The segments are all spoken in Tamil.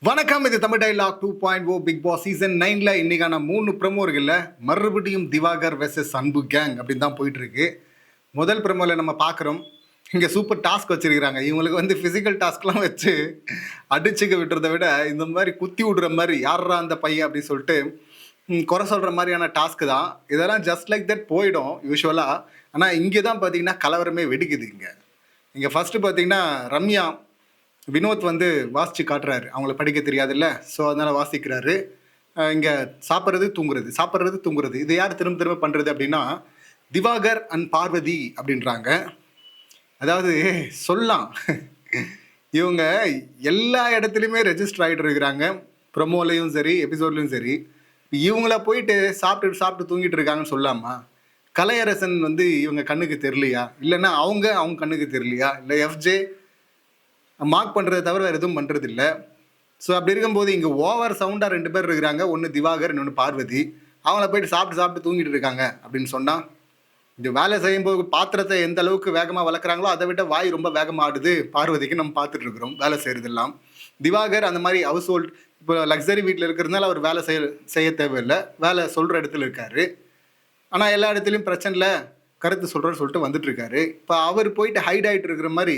வணக்கம். இது தமிழ் டைலாக் 2.0 பிக் பாஸ் சீசன் 9ல இன்னைக்கான 3 ப்ரமோர்கள்ல மறுபடியும் திவாகர் வெர்சஸ் அன்பு கேங் அப்படின்னு தான் போயிட்டு இருக்கு. முதல் ப்ரமோல நம்ம பார்க்குறோம், இங்கே சூப்பர் டாஸ்க் வச்சிருக்கிறாங்க. இவங்களுக்கு வந்து ஃபிசிக்கல் டாஸ்க்லாம் வச்சு அடிச்சுக்க விட்டுறதை விட இந்த மாதிரி குத்தி விடுற மாதிரி யாரா அந்த பையன் அப்படின்னு சொல்லிட்டு குறை சொல்கிற மாதிரியான டாஸ்க்கு தான். இதெல்லாம் ஜஸ்ட் லைக் தட் போயிடும் யூஸ்வலாக. ஆனால் இங்கே தான் பார்த்தீங்கன்னா கலவரமே வெடிக்குது. இங்கே ஃபஸ்ட்டு பார்த்தீங்கன்னா ரம்யா வினோத் வந்து வாசித்து காட்டுறாரு. அவங்களுக்கு படிக்க தெரியாதுல்ல, ஸோ அதனால் வாசிக்கிறாரு. இங்கே சாப்பிட்றது தூங்குறது இது யார் திரும்ப திரும்ப பண்ணுறது அப்படின்னா திவாகர் அண்ட் பார்வதி அப்படின்றாங்க. அதாவது சொல்லலாம் இவங்க எல்லா இடத்துலையுமே ரெஜிஸ்டர் ஆகிட்டு இருக்கிறாங்க, ப்ரொமோலையும் சரி எபிசோட்லையும் சரி. இவங்கள போயிட்டு சாப்பிட்டு தூங்கிட்டு இருக்காங்கன்னு சொல்லாமா? கலையரசன் வந்து இவங்க கண்ணுக்கு தெரியலையா? இல்லைன்னா அவங்க கண்ணுக்கு தெரியலையா? இல்லை எஃப்ஜே மார்க் பண்ணுறதை தவிர வேறு எதுவும் பண்ணுறது இல்லை. ஸோ அப்படி இருக்கும்போது இங்கே ஓவர் சவுண்டாக 2 பேர் இருக்கிறாங்க, ஒன்று திவாகர் இன்னொன்று பார்வதி. அவங்கள போயிட்டு சாப்பிட்டு தூங்கிட்டு இருக்காங்க அப்படின்னு சொன்னால், இந்த வேலை செய்யும்போது பாத்திரத்தை எந்த அளவுக்கு வேகமாக வளர்க்குறாங்களோ அதை விட வாய் ரொம்ப வேகமாக ஆடுது பார்வதிக்கு. நம்ம பார்த்துட்டு இருக்கிறோம் வேலை செய்கிறதெல்லாம். திவாகர் அந்த மாதிரி ஹவுஸ் ஹோல்ட் இப்போ லக்ஸரி வீட்டில் இருக்கிறதுனால அவர் வேலை செய்ய தேவையில்லை, வேலை சொல்கிற இடத்துல இருக்கார். ஆனால் எல்லா இடத்துலையும் பிரச்சனை இல்லை, கருத்து சொல்கிறேன்னு சொல்லிட்டு வந்துட்டு இருக்காரு. இப்போ அவர் போயிட்டு ஹைட் ஆகிட்டு இருக்கிற மாதிரி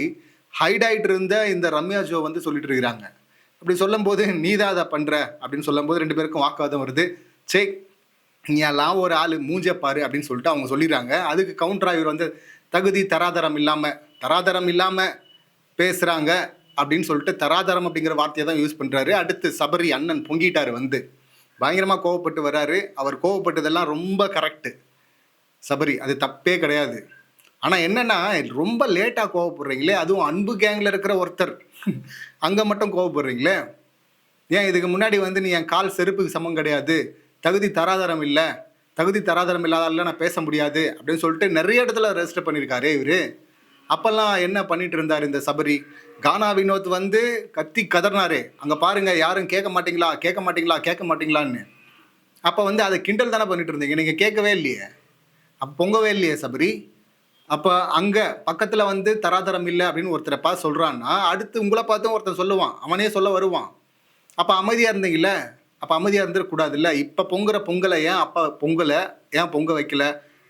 ஹைட் ஆகிட்டு இருந்த இந்த ரம்யா ஜோ வந்து சொல்லிட்டு இருக்கிறாங்க. அப்படி சொல்லும் போது நீ தான் அதை பண்ணுற அப்படின்னு சொல்லும் போது 2 பேருக்கும் வாக்குவாதம் வருது. சே நீ எல்லாம் ஒரு ஆள் மூஞ்ச பாரு அப்படின்னு சொல்லிட்டு அவங்க சொல்லிடுறாங்க. அதுக்கு கவுண்டரா இவர் வந்து தகுதி தராதரம் இல்லாமல் பேசுகிறாங்க அப்படின்னு சொல்லிட்டு தராதரம் அப்படிங்கிற வார்த்தையை தான் யூஸ் பண்ணுறாரு. அடுத்து சபரி அண்ணன் பொங்கிட்டார், வந்து பயங்கரமாக கோவப்பட்டு வர்றாரு. அவர் கோவப்பட்டதெல்லாம் ரொம்ப கரெக்டு சபரி, அது தப்பே கிடையாது. ஆனால் என்னென்னா ரொம்ப லேட்டாக கோவப்படுறீங்களே, அதுவும் அன்பு கேங்கில் இருக்கிற ஒருத்தர் அங்கே மட்டும் கோவப்படுறீங்களே. ஏன் இதுக்கு முன்னாடி வந்து நீ என் கால் செருப்புக்கு சமம் கிடையாது, தகுதி தராதரம் இல்லாதால நான் பேச முடியாது அப்படின்னு சொல்லிட்டு நிறைய இடத்துல ரெஜிஸ்டர் பண்ணியிருக்காரு இவர். அப்போல்லாம் என்ன பண்ணிட்டு இருந்தார் இந்த சபரி? கானா வினோத் வந்து கத்தி கதறினாரு, அங்கே பாருங்க யாரும் கேட்க மாட்டீங்களான்னு. அப்போ வந்து அதை கிண்டல் தானே பண்ணிட்டு இருந்தீங்க, நீங்கள் கேட்கவே இல்லையே, அப்போ பொங்கவே இல்லையே சபரி. அப்போ அங்கே பக்கத்தில் வந்து தராதரம் இல்லை அப்படின்னு ஒருத்தரை பார்த்து சொல்கிறான்னா, அடுத்து உங்களை பார்த்தும் ஒருத்தர் சொல்லுவான், அவனே சொல்ல வருவான். அப்போ அமைதியாக இருந்தீங்களே, அப்போ அமைதியாக இருந்துடக்கூடாதுல்ல. இப்போ பொங்கலை ஏன் அப்போ ஏன் பொங்க வைக்கல?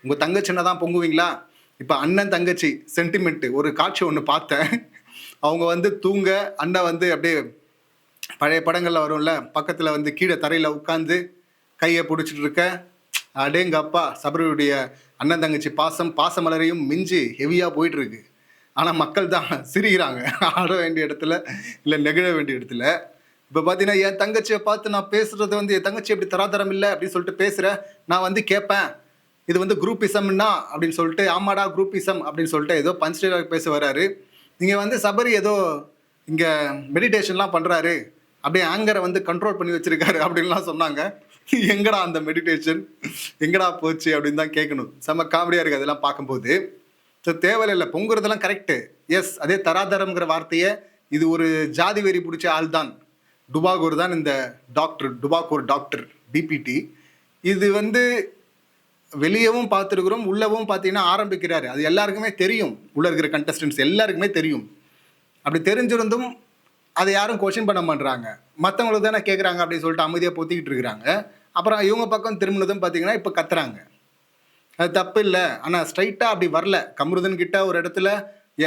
உங்கள் தங்கச்சின்னா தான் பொங்குவீங்களா? இப்போ அண்ணன் தங்கச்சி சென்டிமெண்ட்டு ஒரு காட்சி ஒன்று பார்த்தேன். அவங்க வந்து தூங்க, அண்ணன் வந்து அப்படியே பழைய படங்களில் வரும்ல, பக்கத்தில் வந்து கீழே தரையில் உட்காந்து கையை பிடிச்சிட்டு இருக்க. அடேங்கப்பா, சபரியுடைய அண்ணன் தங்கச்சி பாசமலரையும் மிஞ்சி ஹெவியாக போயிட்டுருக்கு. ஆனால் மக்கள் தான் சிரிக்கிறாங்க, ஆட வேண்டிய இடத்துல இல்லை நெகிழ வேண்டிய இடத்துல. இப்போ பார்த்தீங்கன்னா என் தங்கச்சியை பார்த்து நான் பேசுகிறது வந்து என் தங்கச்சி எப்படி தராதரம் இல்லை அப்படின்னு சொல்லிட்டு பேசுகிறேன். நான் வந்து கேட்பேன், இது வந்து குரூப்பிசம்னா அப்படின்னு சொல்லிட்டு, ஆமாடா குரூப்பிசம் அப்படின்னு சொல்லிட்டு ஏதோ பஞ்ச்டேலாக பேச வர்றாரு. நீங்கள் வந்து சபரி ஏதோ இங்கே மெடிடேஷன்லாம் பண்ணுறாரு, அப்படியே ஆங்கரை வந்து கண்ட்ரோல் பண்ணி வச்சுருக்காரு அப்படின்லாம் சொன்னாங்க. எங்கடா அந்த மெடிடேஷன் எங்கடா போச்சு அப்படின்னு தான் கேட்கணும். செம்ம காமெடியாக இருக்குது அதெல்லாம் பார்க்கும்போது. ஸோ தேவையில்லை, பொங்குறதெல்லாம் கரெக்டு. எஸ், அதே தராதரம்ங்கிற வார்த்தையை இது ஒரு ஜாதி வெறி பிடிச்ச ஆள் தான், டுபாகூர் தான் இந்த டுபாகூர் டாக்டர் டிபிடி. இது வந்து வெளியவும் பார்த்துருக்குறோம், உள்ளவும் பார்த்தீங்கன்னா ஆரம்பிக்கிறாரு. அது எல்லாருக்குமே தெரியும், உள்ளே இருக்கிற கண்டஸ்டன்ஸ் எல்லாருக்குமே தெரியும். அப்படி தெரிஞ்சிருந்தும் அதை யாரும் கொஷின் பண்ண மாட்டுறாங்க, மற்றவங்களுக்கு தானே கேட்குறாங்க அப்படின்னு சொல்லிட்டு அமைதியாக பொத்திக்கிட்டு இருக்கிறாங்க. அப்புறம் இவங்க பக்கம் திரும்பினதும் பார்த்தீங்கன்னா இப்போ கத்துறாங்க. அது தப்பு இல்லை, ஆனால் ஸ்ட்ரைட்டாக அப்படி வரல. கமருதன் கிட்ட ஒரு இடத்துல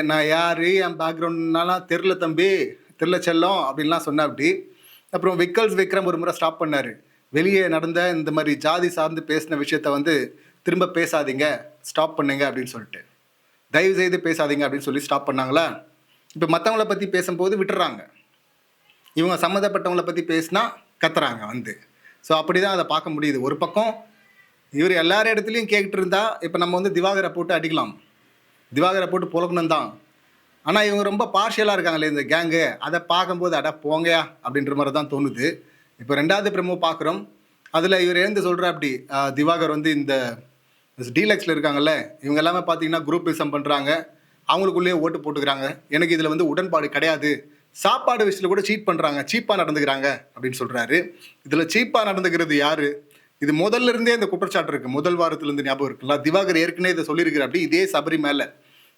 நான் யார், என் பேக்ரவுண்ட்னாலாம் தெரில தம்பி, தெரில செல்லம் அப்படின்லாம் சொன்ன. அப்படி அப்புறம் விக்ரம் ஒரு முறை ஸ்டாப் பண்ணார். வெளியே நடந்த இந்த மாதிரி ஜாதி சார்ந்து பேசின விஷயத்த வந்து திரும்ப பேசாதீங்க, ஸ்டாப் பண்ணுங்க அப்படின்னு சொல்லிட்டு, தயவு செய்து பேசாதீங்க அப்படின்னு சொல்லி ஸ்டாப் பண்ணாங்களா. இப்போ மற்றவங்கள பற்றி பேசும்போது விட்டுறாங்க, இவங்க சம்மந்தப்பட்டவங்களை பற்றி பேசினா கத்துறாங்க வந்து. ஸோ அப்படி தான் அதை பார்க்க முடியுது. ஒரு பக்கம் இவர் எல்லார் இடத்துலையும் கேட்டுட்டு இருந்தால் இப்போ நம்ம வந்து திவாகரை போட்டு அடிக்கலாம், திவாகரை போட்டு புலக்கணும் தான். ஆனால் இவங்க ரொம்ப பார்ஷியலாக இருக்காங்களே இந்த கேங்கு, அதை பார்க்கும்போது அட போங்கயா அப்படின்ற மாதிரி தான் தோணுது. இப்போ 2வது ப்ரமோ பார்க்குறோம். அதில் இவர் எழுந்து சொல்கிற அப்படி திவாகர் வந்து இந்த டீலக்ஸில் இருக்காங்கல்ல, இவங்க எல்லாமே பார்த்தீங்கன்னா குரூப்பிசம் பண்ணுறாங்க, அவங்களுக்குள்ளேயே ஓட்டு போட்டுக்கிறாங்க. எனக்கு இதில் வந்து உடன்பாடு கிடையாது, சாப்பாடு விஷயத்தில் கூட சீப்பாக நடந்துக்கிறாங்க அப்படின்னு சொல்கிறாரு. இதில் சீப்பாக நடந்துக்கிறது யார்? இது முதல்ல இருந்தே இந்த குற்றச்சாட்டு இருக்குது, முதல் வாரத்துலேருந்து ஞாபகம் இருக்குல்ல. திவாகர் ஏற்கனவே இதை சொல்லியிருக்கிற அப்படி இதே சபரி மேலே.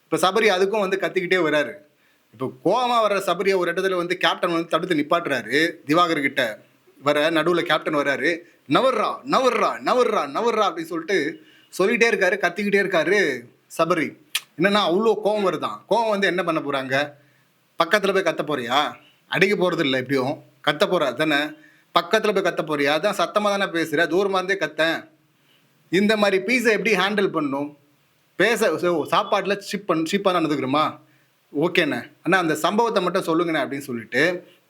இப்போ சபரி அதுக்கும் வந்து கத்திக்கிட்டே வர்றாரு. இப்போ கோவமா வர சபரியை ஒரு இடத்துல வந்து கேப்டன் வந்து தடுத்து நிப்பாட்டுறாரு. திவாகர் கிட்ட நடுவில் கேப்டன் வர்றாரு. நவர்றா நவர்றா நவர்றா நவர்றா அப்படின்னு சொல்லிட்டு சொல்லிட்டே இருக்காரு, கத்திக்கிட்டே இருக்காரு சபரி. என்னன்னா அவ்வளோ கோவம் வருதான். கோவம் வந்து என்ன பண்ண போறாங்க? பக்கத்தில் போய் கத்த போறியா? அடிக்க போறது இல்லை, எப்படியும் கத்த போறா தானே. பக்கத்தில் போய் கத்த போறியா? அதான் சத்தமாக தானே பேசுற, தூரமாக இருந்தே கத்தேன். இந்த மாதிரி பீஸை எப்படி ஹேண்டில் பண்ணும்? சாப்பாட்டில் சீப்பாக நடந்துக்கிறோமா? ஓகேண்ணே அண்ணா அந்த சம்பவத்தை மட்டும் சொல்லுங்கண்ணே அப்படின்னு சொல்லிட்டு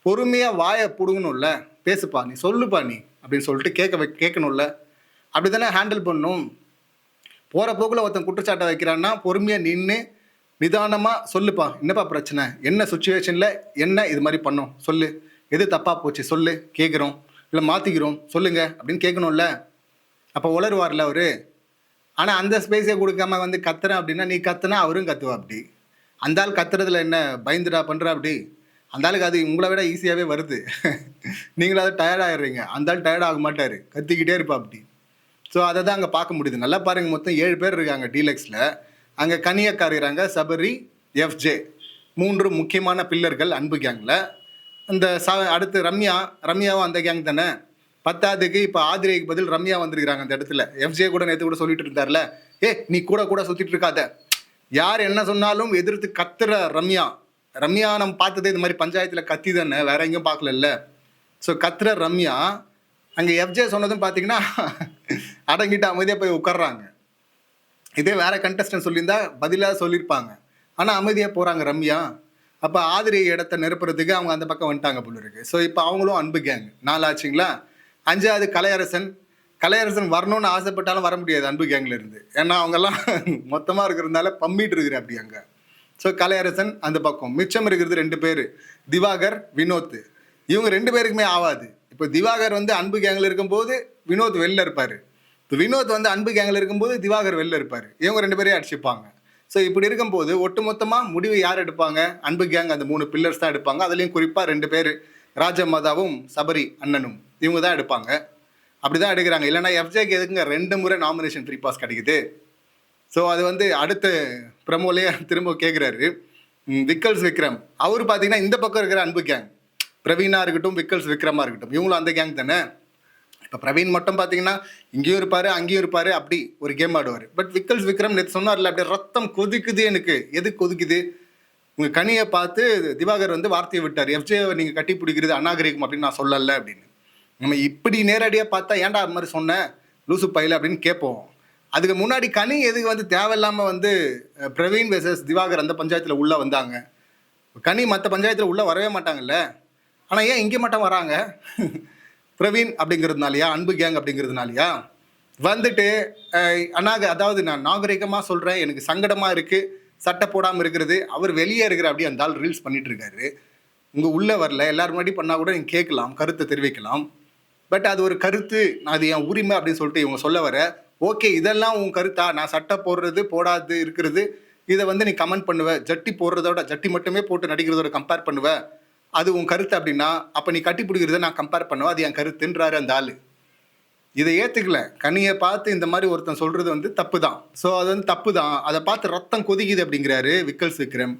பொறுமையாக வாயை பிடுங்கணும்ல. பேசுப்பா, நீ சொல்லுப்பா நீ அப்படின்னு சொல்லிட்டு கேட்கணும்ல. அப்படி தானே ஹேண்டில் பண்ணணும். போகிற போக்கில் ஒருத்தன் குற்றச்சாட்டை வைக்கிறான்னா பொறுமையாக நின்று நிதானமாக சொல்லுப்பா, என்னப்பா பிரச்சனை, என்ன சுச்சுவேஷனில் என்ன இது மாதிரி பண்ணோம் சொல்லு, எது தப்பாக போச்சு சொல்லு, கேட்குறோம், இல்லை மாற்றிக்கிறோம் சொல்லுங்க அப்படின்னு கேட்கணும்ல. அப்போ உளருவார்ல அவரு. ஆனால் அந்த ஸ்பேஸே கொடுக்காம வந்து கத்துறேன் அப்படின்னா நீ கத்துனா அவரும் கத்துவா. அப்படி அந்த ஆள் கத்துறதுல என்ன பயந்துடா பண்ணுறா? அப்படி அந்த ஆளுக்கு அது உங்களை விட ஈஸியாகவே வருது. நீங்களாவது டயர்டாகிடுறீங்க, அந்த ஆள் டயர்ட் ஆக மாட்டார், கத்திக்கிட்டே இருப்பா அப்படி. ஸோ அதை தான் அங்கே பார்க்க முடியுது. நல்லா பாருங்கள், மொத்தம் 7 பேர் இருக்காங்க டீலக்ஸில். அங்கே கனியக்கா இருக்கிறாங்க, சபரி, எஃப்ஜே, 3 முக்கியமான பில்லர்கள் அன்பு கேங்கில். இந்த அடுத்து ரம்யாவும் அந்த கேங் தானே. 10ஆவதுக்கு இப்போ ஆதிரைக்கு பதில் ரம்யா வந்திருக்கிறாங்க அந்த இடத்துல. எஃப்ஜே கூட நேற்று கூட சொல்லிட்டு இருந்தார்ல, நீ கூட சுற்றிட்டு இருக்காத, யார் என்ன சொன்னாலும் எதிர்த்து கத்துற ரம்யா நம்ம பார்த்ததே இது மாதிரி பஞ்சாயத்தில் கத்தி தானே, வேற எங்கேயும் பார்க்கல. ஸோ கத்துற ரம்யா அங்கே எஃப்ஜே சொன்னதும் பார்த்தீங்கன்னா அடங்கிட்டு அமைதியாக போய் உட்கார்றாங்க. இதே வேற கண்டஸ்டன்ட் சொல்லியிருந்தா பதிலாக சொல்லியிருப்பாங்க. ஆனால் அமைதியாக போகிறாங்க ரம்யா. அப்போ ஆதிரி இடத்த நிரப்புறதுக்கு அவங்க அந்த பக்கம் வந்துட்டாங்க போல இருக்கு. ஸோ இப்போ அவங்களும் அன்பு கேங் 4 ஆச்சுங்களா. 5ஆவது கலையரசன் வரணும்னு ஆசைப்பட்டாலும் வர முடியாது அன்பு கேங்கில் இருந்து. ஏன்னா அவங்கெல்லாம் மொத்தமாக இருக்கிறதுனால பம்பிட்டு இருக்கிற அப்படி அங்கே. ஸோ கலையரசன் அந்த பக்கம். மிச்சம் இருக்கிறது 2 பேர், திவாகர், வினோத். இவங்க 2 பேருக்குமே ஆகாது. இப்போ திவாகர் வந்து அன்பு கேங்கில் இருக்கும்போது வினோத் வெளில இருப்பார். இப்போ வினோத் வந்து அன்பு கேங்கில் இருக்கும்போது திவாகர் வெளில இருப்பார். இவங்க 2 பேரையும் அடிச்சுப்பாங்க. ஸோ இப்படி இருக்கும்போது ஒட்டுமொத்தமாக முடிவு யார் எடுப்பாங்க? அன்பு கேங் அந்த 3 பில்லர்ஸ் தான் எடுப்பாங்க. அதுலேயும் குறிப்பாக 2 பேர், ராஜமாதாவும் சபரி அண்ணனும், இவங்க தான் எடுப்பாங்க. அப்படி தான் எடுக்கிறாங்க. இல்லைனா எஃப்ஜேக்கு எதுக்குங்க 2 முறை நாமினேஷன் ஃப்ரீ பாஸ் கிடைக்குது? ஸோ அது வந்து அடுத்த ப்ரமோலேயே திரும்ப கேட்குறாரு விக்கல்ஸ் விக்ரம். அவர் பார்த்தீங்கன்னா இந்த பக்கம் இருக்கிற அன்பு கேங், பிரவீனா இருக்கட்டும், விக்கல்ஸ் விக்ரமா இருக்கட்டும், இவங்களும் அந்த கேங் தானே. இப்போ பிரவீன் மட்டும் பார்த்தீங்கன்னா இங்கேயும் இருப்பார் அங்கேயும் இருப்பார், அப்படி ஒரு கேம் ஆடுவார். பட் விக்கல்ஸ் விக்ரம் நேற்று சொன்னார்ல, அப்படியே ரத்தம் கொதிக்குது எனக்கு. எது கொதிக்குது? உங்கள் கனியை பார்த்து திவாகர் வந்து வார்த்தையை விட்டார், எஃப்ஜே நீங்கள் கட்டி பிடிக்கிறது அநாகரிகம் அப்படின்னு நான் சொல்லலை அப்படின்னு. நம்ம இப்படி நேரடியாக பார்த்தா ஏன்டா அது மாதிரி சொன்னேன் லூசு பையில அப்படின்னு கேட்போம். அதுக்கு முன்னாடி கனி எதுக்கு வந்து தேவையில்லாமல் வந்து பிரவீன் வெர்சஸ் திவாகர் அந்த பஞ்சாயத்தில் உள்ளே வந்தாங்க? கனி மற்ற பஞ்சாயத்தில் உள்ளே வரவே மாட்டாங்கல்ல. ஆனால் ஏன் இங்கே மட்டும் வராங்க? பிரவீன் அப்படிங்கிறதுனாலையா, அன்பு கேங் அப்படிங்கிறதுனாலையா? வந்துட்டு அதாவது நான் நாகரிகமாக சொல்கிறேன், எனக்கு சங்கடமாக இருக்குது சட்டை போடாமல் இருக்கிறது, அவர் வெளியே இருக்கிற அப்படி அந்த ஆள் ரீல்ஸ் பண்ணிட்டு இருக்காரு. உங்கள் உள்ளே வரல, எல்லாரும் முன்னாடி பண்ணால் கூட நீங்கள் கேட்கலாம், கருத்தை தெரிவிக்கலாம். பட் அது ஒரு கருத்து, அது என் உரிமை அப்படின்னு சொல்லிட்டு இவங்க சொல்ல வர, ஓகே இதெல்லாம் உன் கருத்தா, நான் சட்டை போடுறது போடாது இருக்கிறது இதை வந்து நீ கமெண்ட் பண்ணுவ, ஜட்டி போடுறதோட ஜட்டி மட்டுமே போட்டு நடிக்கிறதோட கம்பேர் பண்ணுவ, அது உன் கருத்து அப்படின்னா அப்போ நீ கட்டி பிடிக்கிறத நான் கம்பேர் பண்ணுவேன், அது என் கருத்துன்றாரு அந்த ஆள். இதை ஏற்றுக்கல. கனியை பார்த்து இந்த மாதிரி ஒருத்தன் சொல்கிறது வந்து தப்பு தான். ஸோ அது வந்து தப்பு தான், அதை பார்த்து ரத்தம் கொதிக்குது அப்படிங்கிறாரு விக்கல்ஸ் விக்ரம்.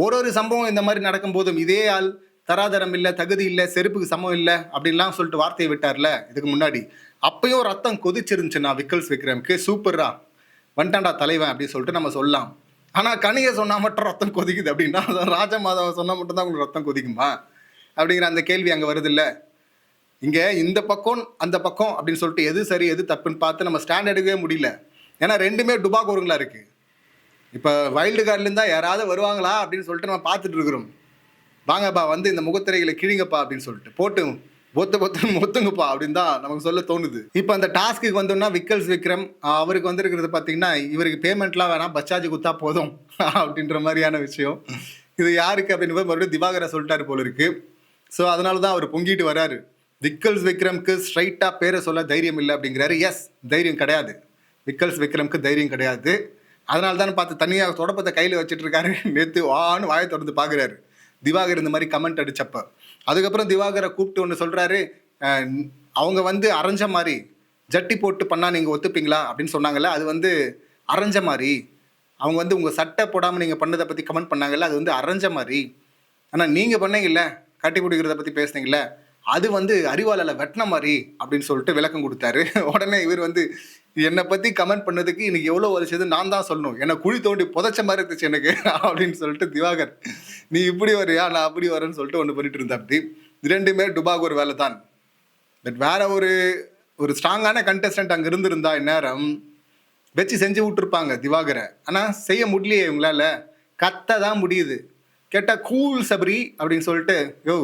ஒரு சம்பவம் இந்த மாதிரி நடக்கும்போதும் இதே ஆள் தராதரம் இல்லை, தகுதி இல்லை, செருப்புக்கு சமம் இல்லை அப்படின்லாம் சொல்லிட்டு வார்த்தையை விட்டார்ல இதுக்கு முன்னாடி. அப்பயும் ரத்தம் கொதிச்சிருந்துச்சுன்னா விக்கல்ஸ் விக்ரம்க்கு சூப்பரா வந்துட்டான்டா தலைவன் அப்படின்னு சொல்லிட்டு நம்ம சொல்லலாம். ஆனால் கனியை சொன்னால் மட்டும் ரத்தம் கொதிக்குது அப்படின்னா, ராஜமாதாவை சொன்னால் மட்டும்தான் உங்களுக்கு ரத்தம் கொதிக்குமா அப்படிங்கிற அந்த கேள்வி அங்கே வருது இல்லை. இங்கே இந்த பக்கம் அந்த பக்கம் அப்படின்னு சொல்லிட்டு எது சரி எது தப்புன்னு பார்த்து நம்ம ஸ்டாண்ட் எடுக்கவே முடியல. ஏன்னா 2மே டுபாகோருங்களா இருக்குது. இப்போ வைல்டு கார்ட்லேருந்தா யாராவது வருவாங்களா அப்படின்னு சொல்லிட்டு நம்ம பார்த்துட்டு இருக்கிறோம். வாங்கப்பா வந்து இந்த முகத்திரைகளை கிழிங்கப்பா அப்படின்னு சொல்லிட்டு போட்டு மொத்துங்கப்பா அப்படின்னு தான் நமக்கு சொல்ல தோணுது. இப்போ அந்த டாஸ்க்கு வந்தோம்னா விக்கல்ஸ் விக்ரம் அவருக்கு வந்துருக்கிறது பார்த்தீங்கன்னா, இவருக்கு பேமெண்ட்லாம் வேணாம், பச்சார்ஜ் குத்தா போதும் அப்படின்ற மாதிரியான விஷயம். இது யாருக்கு அப்படின்னு மறுபடியும் திவாகரை சொல்லிட்டாரு போல இருக்கு. ஸோ அதனால தான் அவர் பொங்கிட்டு வராரு. விக்கல்ஸ் விக்ரம்க்கு ஸ்ட்ரைட்டாக பேரை சொல்ல தைரியம் இல்லை அப்படிங்கிறாரு. எஸ், தைரியம் கிடையாது, விக்கல்ஸ் விக்ரம்க்கு தைரியம் கிடையாது. அதனால தான் பார்த்து தனியாக தொடப்பத்தை கையில் வச்சுட்டு இருக்காரு. நேற்று வான்னு வாயை தொடர்ந்து பார்க்குறாரு திவாகர் இந்த மாதிரி கமெண்ட் அடிச்சப்ப. அதுக்கப்புறம் திவாகரை கூப்பிட்டு ஒன்று சொல்கிறாரு, அவங்க வந்து அரைஞ்ச மாதிரி ஜட்டி போட்டு பண்ணால் நீங்கள் ஒத்துப்பீங்களா அப்படின்னு சொன்னாங்கல்ல, அது வந்து அரைஞ்ச மாதிரி. அவங்க வந்து உங்கள் சட்டை போடாமல் நீங்கள் பண்ணதை பற்றி கமெண்ட் பண்ணாங்கல்ல, அது வந்து அரைஞ்ச மாதிரி. ஆனால் நீங்கள் பண்ணீங்கல்ல, கட்டி பிடிக்கிறத பற்றி பேசுனீங்கல்ல, அது வந்து அறிவாளால வெட்டின மாதிரி அப்படின்னு சொல்லிட்டு விளக்கம் கொடுத்தாரு. உடனே இவர் வந்து என்னை பற்றி கமெண்ட் பண்ணதுக்கு எனக்கு எவ்வளோ வருஷது நான் தான் சொல்லணும், என்னை குழி தோண்டி புதைச்ச மாதிரி இருந்துச்சு எனக்கு அப்படின்னு சொல்லிட்டு திவாகர் நீ இப்படி வரியா நான் அப்படி வரேன்னு சொல்லிட்டு ஒன்று பண்ணிட்டு இருந்தா. அப்படி இரண்டுமே டுபாக் ஒரு வேலை தான். பட் வேற ஒரு ஸ்ட்ராங்கான கண்டஸ்டன்ட் அங்கே இருந்திருந்தா இந்நேரம் வச்சு செஞ்சு விட்டுருப்பாங்க திவாகரை. ஆனால் செய்ய முடியலையே இவங்களால. கத்த தான் முடியுது. கேட்டால் கூல் சபரி அப்படின்னு சொல்லிட்டு, யோ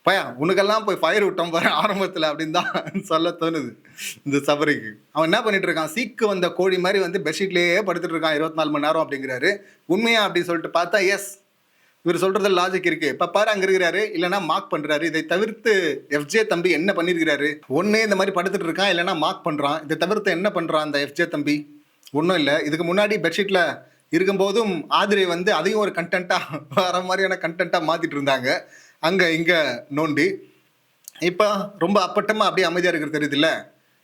பயா உனக்கெல்லாம் போய் ஃபயர் விட்டோம் பாரு ஆரம்பத்தில் அப்படின்னு தான் சொல்ல தோணுது இந்த சபரிக்கு. அவன் என்ன பண்ணிட்டு இருக்கான், சீக்கு வந்த கோழி மாதிரி வந்து பெட்ஷீட்லேயே படுத்துட்டு இருக்கான் 24 மணி நேரம் அப்படிங்கிறாரு. உண்மையா அப்படின்னு சொல்லிட்டு பார்த்தா எஸ், இவர் சொல்றது லாஜிக் இருக்கு. இப்ப பாரு அங்க இருக்கிறாரு, இல்லைன்னா மார்க் பண்றாரு. இதை தவிர்த்து எஃப்ஜே தம்பி என்ன பண்ணிருக்கிறாரு? ஒன்னே இந்த மாதிரி படுத்துட்டு இருக்கான், இல்லைன்னா மார்க் பண்றான். இதை தவிர்த்து என்ன பண்றான் அந்த எஃப்ஜே தம்பி? ஒன்றும் இல்லை. இதுக்கு முன்னாடி பெட்ஷீட்ல இருக்கும்போதும் ஆதிரை வந்து அதையும் ஒரு கண்டென்ட்டா வர மாதிரியான கண்டென்ட்டா மாத்திட்டு இருந்தாங்க, அங்க இங்க நோண்டி. இப்ப ரொம்ப அப்பட்டமா அப்படியே அமைதியா இருக்கிறது தெரியுது இல்ல.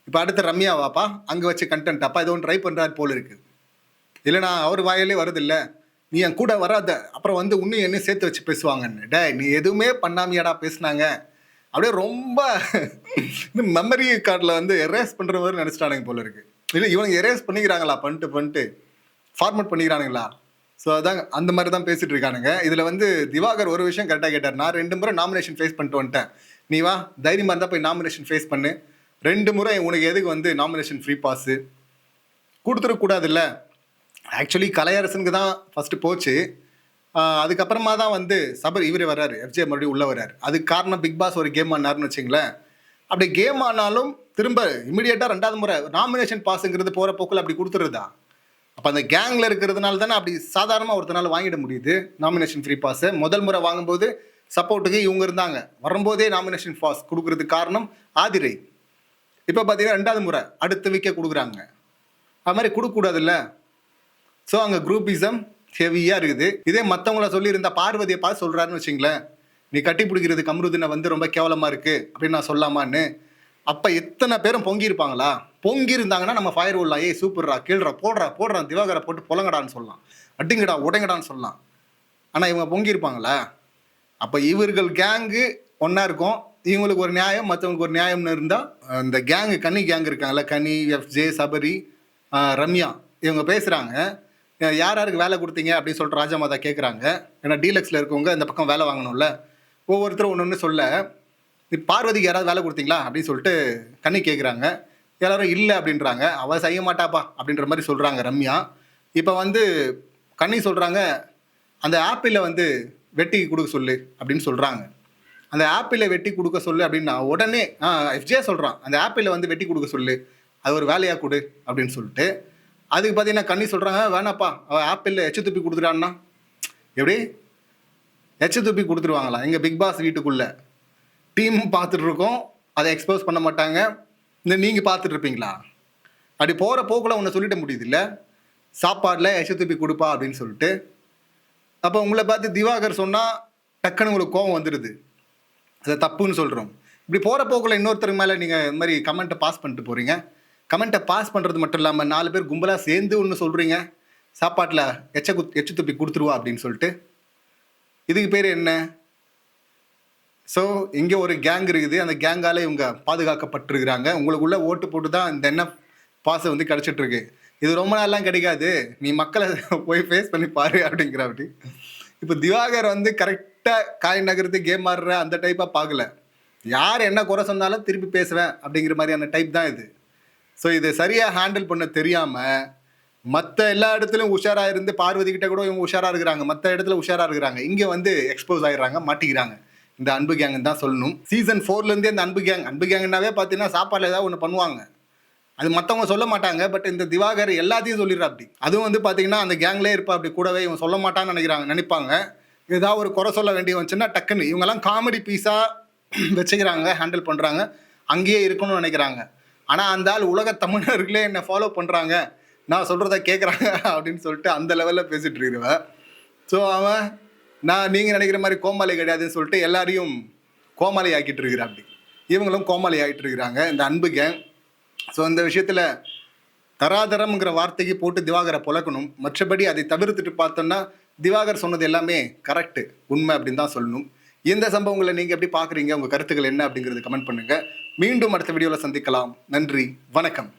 இப்ப அடுத்த ரம்யா வாப்பா அங்க வச்சு கண்டென்ட் அப்பா ஏதோ ஒன்று ட்ரை பண்றாரு போல இருக்கு. இல்லைனா அவர் வாயிலே வருது இல்லை, நீ என் கூட வராத, அப்புறம் வந்து இன்னும் என்ன சேர்த்து வச்சு பேசுவாங்கன்னு. டே நீ எதுவுமே பண்ணாமையாடா பேசுனாங்க. அப்படியே ரொம்ப மெமரி கார்டில் வந்து எரேஸ் பண்ணுற மாதிரி நினச்சிட்டானுங்க போல இருக்கு. இல்லை இவனுங்க எரேஸ் பண்ணிக்கிறாங்களா, பண்ணிட்டு ஃபார்மேட் பண்ணிக்கிறானுங்களா? ஸோ அதான் அந்த மாதிரி தான் பேசிட்டு இருக்கானுங்க. இதில் வந்து திவாகர் ஒரு விஷயம் கரெக்டாக கேட்டார். நான் 2 முறை நாமினேஷன் ஃபேஸ் பண்ணிட்டு வந்துட்டேன், நீ வா தைரியமாக இருந்தால் போய் நாமினேஷன் ஃபேஸ் பண்ணு. 2 முறை உனக்கு எதுக்கு வந்து நாமினேஷன் ஃப்ரீ பாஸு கொடுத்துடக்கூடாதுல்ல. ஆக்சுவலி கலையரசனுக்கு தான் ஃபஸ்ட்டு போச்சு. அதுக்கப்புறமா தான் வந்து சபர் இவர் வர்றாரு, எஃப்ஜே மறுபடியும் உள்ளே வர்றாரு. அதுக்கு காரணம் பிக் பாஸ் ஒரு கேம் ஆனார்னு வச்சுங்களேன். அப்படி கேம் ஆனாலும் திரும்ப இமிடியேட்டாக 2வது முறை நாமினேஷன் பாஸுங்கிறது போகிற போக்கில் அப்படி கொடுத்துருதா? அப்போ அந்த கேங்கில் இருக்கிறதுனால தானே அப்படி சாதாரணமாக ஒருத்தனால வாங்கிட முடியுது நாமினேஷன் ஃப்ரீ பாஸை. முதல் முறை வாங்கும்போது சப்போர்ட்டுக்கு இவங்க இருந்தாங்க, வரும்போதே நாமினேஷன் பாஸ் கொடுக்கறதுக்கு காரணம் ஆதிரை. இப்போ பார்த்தீங்கன்னா 2வது முறை அடுத்த வீக்கே கொடுக்குறாங்க. அது மாதிரி கொடுக்கக்கூடாதுல்ல. ஸோ அங்கே குரூப்பிசம் ஹெவியாக இருக்குது. இதே மற்றவங்கள சொல்லியிருந்தா, பார்வதியை பார்த்து சொல்கிறாருன்னு வச்சிங்களேன், நீ கட்டி பிடிக்கிறது கம்ருதினை வந்து ரொம்ப கேவலமாக இருக்குது அப்படின்னு நான் சொல்லாமான்னு, அப்போ எத்தனை பேரும் பொங்கியிருப்பாங்களா? பொங்கியிருந்தாங்கன்னா நம்ம ஃபயர் விடலாம், ஏய் சூப்பர்ரா கீழ்றா போடுறான் திவாகரை போட்டு பொலங்கடான்னு சொல்லலாம், அடிங்கடா உடைங்கடான்னு சொல்லலாம். ஆனால் இவங்க பொங்கியிருப்பாங்களா? அப்போ இவர்கள் கேங்கு ஒன்றா இருக்கும், இவங்களுக்கு ஒரு நியாயம் மற்றவங்களுக்கு ஒரு நியாயம்னு இருந்தால், இந்த கேங்கு கனி கேங் இருக்காங்கல்ல, கனி, எஃப்ஜே, சபரி, ரம்யா, இவங்க பேசுகிறாங்க. யார் யாருக்கு வேலை கொடுத்தீங்க அப்படின்னு சொல்லிட்டு ராஜாமாதா கேட்குறாங்க. ஏன்னா டீலக்ஸில் இருக்கவங்க இந்த பக்கம் வேலை வாங்கணும்ல. ஒவ்வொருத்தரும் ஒன்று ஒன்று சொல்ல, பார்வதிக்கு யாராவது வேலை கொடுத்தீங்களா அப்படின்னு சொல்லிட்டு கண்ணி கேட்குறாங்க. எல்லாரும் இல்லை அப்படின்றாங்க. அவள் செய்ய மாட்டாப்பா அப்படின்ற மாதிரி சொல்கிறாங்க ரம்யா. இப்போ வந்து கண்ணி சொல்கிறாங்க, அந்த ஆப்பிளில் வந்து வெட்டி கொடுக்க சொல்லு அப்படின்னு சொல்கிறாங்க. அந்த ஆப்பிளை வெட்டி கொடுக்க சொல்லு அப்படின்னா உடனே எஃப்ஜே சொல்கிறான், அந்த ஆப்பிளை வந்து வெட்டி கொடுக்க சொல்லு, அது ஒரு வேலையாக கொடு அப்படின்னு சொல்லிட்டு. அதுக்கு பார்த்தீங்கன்னா கண்ணி சொல்கிறாங்க, வேணாப்பா அவள் ஆப்பிளில் எச்சு துப்பி கொடுத்துட்டான்னா. எப்படி எச்சு துப்பி கொடுத்துருவாங்களா? எங்கள் பிக் பாஸ் வீட்டுக்குள்ளே டீம் பார்த்துட்டு இருக்கோம், அதை எக்ஸ்போஸ் பண்ண மாட்டாங்க. இந்த நீங்கள் பார்த்துட்டு இருப்பீங்களா? அப்படி போகிற போக்குள்ள ஒன்று சொல்லிட முடியுது இல்லை, சாப்பாடில் எச்சு துப்பி கொடுப்பா அப்படின்னு சொல்லிட்டு. அப்போ உங்களை பார்த்து திவாகர் சொன்னால் டக்குன்னு உங்களுக்கு கோவம் வந்துடுது, அதை தப்புன்னு சொல்கிறோம். இப்படி போகிற போக்குள்ள இன்னொருத்தருக்கு மேலே நீங்கள் இந்த மாதிரி கமெண்ட்டை பாஸ் பண்ணிட்டு போகிறீங்க. கமெண்ட்டை பாஸ் பண்ணுறது மட்டும் இல்லாமல் 4 பேர் கும்பலாக சேர்ந்து ஒன்று சொல்கிறீங்க, சாப்பாட்டில் எச்சு துப்பி கொடுத்துருவா அப்படின்னு சொல்லிட்டு. இதுக்கு பேர் என்ன? ஸோ இங்கே ஒரு கேங் இருக்குது, அந்த கேங்கால் இவங்க பாதுகாக்கப்பட்டிருக்கிறாங்க. உங்களுக்குள்ளே ஓட்டு போட்டு தான் இந்த என்ன பாஸை வந்து கிடச்சிட்ருக்கு. இது ரொம்ப நாள்லாம் கிடைக்காது, நீ மக்களை போய் ஃபேஸ் பண்ணி பாரு அப்படிங்கிற. அப்படி இப்போ திவாகர் வந்து கரெக்டாக காய் நகர்த்து கேம் ஆடுற அந்த டைப்பாக பார்க்கல. யார் என்ன குறை சொன்னாலும் திருப்பி பேசுவேன் அப்படிங்கிற மாதிரியான டைப் தான் இது. ஸோ இதை சரியாக ஹேண்டில் பண்ண தெரியாமல் மற்ற எல்லா இடத்துலையும் உஷாராக இருந்து, பார்வதி கிட்ட கூட இவங்க உஷாராக இருக்கிறாங்க, மற்ற இடத்துல உஷாராக இருக்கிறாங்க, இங்கே வந்து எக்ஸ்போஸ் ஆகிடுறாங்க, மாட்டிக்கிறாங்க. இந்த அன்பு கேங்குன்னு தான் சொல்லணும். சீசன் 4லேருந்தே இந்த அன்பு கேங்குனாவே பார்த்தீங்கன்னா சாப்பாடில் ஏதாவது ஒன்று பண்ணுவாங்க, அது மற்றவங்க சொல்ல மாட்டாங்க. பட் இந்த திவாகர் எல்லாத்தையும் சொல்லிடுறா அப்படி. அதுவும் வந்து பார்த்தீங்கன்னா அந்த கேங்லேயே இருப்பா அப்படி, கூடவே இவங்க சொல்ல மாட்டான்னு நினைப்பாங்க. ஏதாவது ஒரு குறை சொல்ல வேண்டிய வந்துச்சுன்னா டக்குன்னு இவங்கெல்லாம் காமெடி பீஸாக வச்சுக்கிறாங்க, ஹேண்டில் பண்ணுறாங்க, அங்கேயே இருக்கணும்னு நினைக்கிறாங்க. ஆனால் அந்த ஆள் உலக தமிழர்களே என்னை ஃபாலோ பண்ணுறாங்க, நான் சொல்கிறத கேட்குறாங்க அப்படின்னு சொல்லிட்டு அந்த லெவலில் பேசிகிட்டு இருக்கிறவன். ஸோ அவன் நீங்கள் நினைக்கிற மாதிரி கோமாளி கிடையாதுன்னு சொல்லிட்டு எல்லாரையும் கோமாளி ஆக்கிட்டு இருக்கிறான். அப்படி இவங்களும் கோமாளி ஆகிட்டு இருக்கிறாங்க இந்த அன்பு கேங். ஸோ இந்த விஷயத்தில் தராதரம்ங்கிற வார்த்தைக்கு போட்டு திவாகரை புழக்கணும். மற்றபடி அதை தவிர்த்துட்டு பார்த்தோன்னா திவாகர் சொன்னது எல்லாமே கரெக்ட், உண்மை அப்படின்னு தான் சொல்லணும். இந்த சம்பவங்களை நீங்கள் எப்படி பார்க்குறீங்க, உங்கள் கருத்துக்கள் என்ன அப்படிங்கிறது கமெண்ட் பண்ணுங்கள். மீண்டும் அடுத்த வீடியோவில் சந்திக்கலாம். நன்றி, வணக்கம்.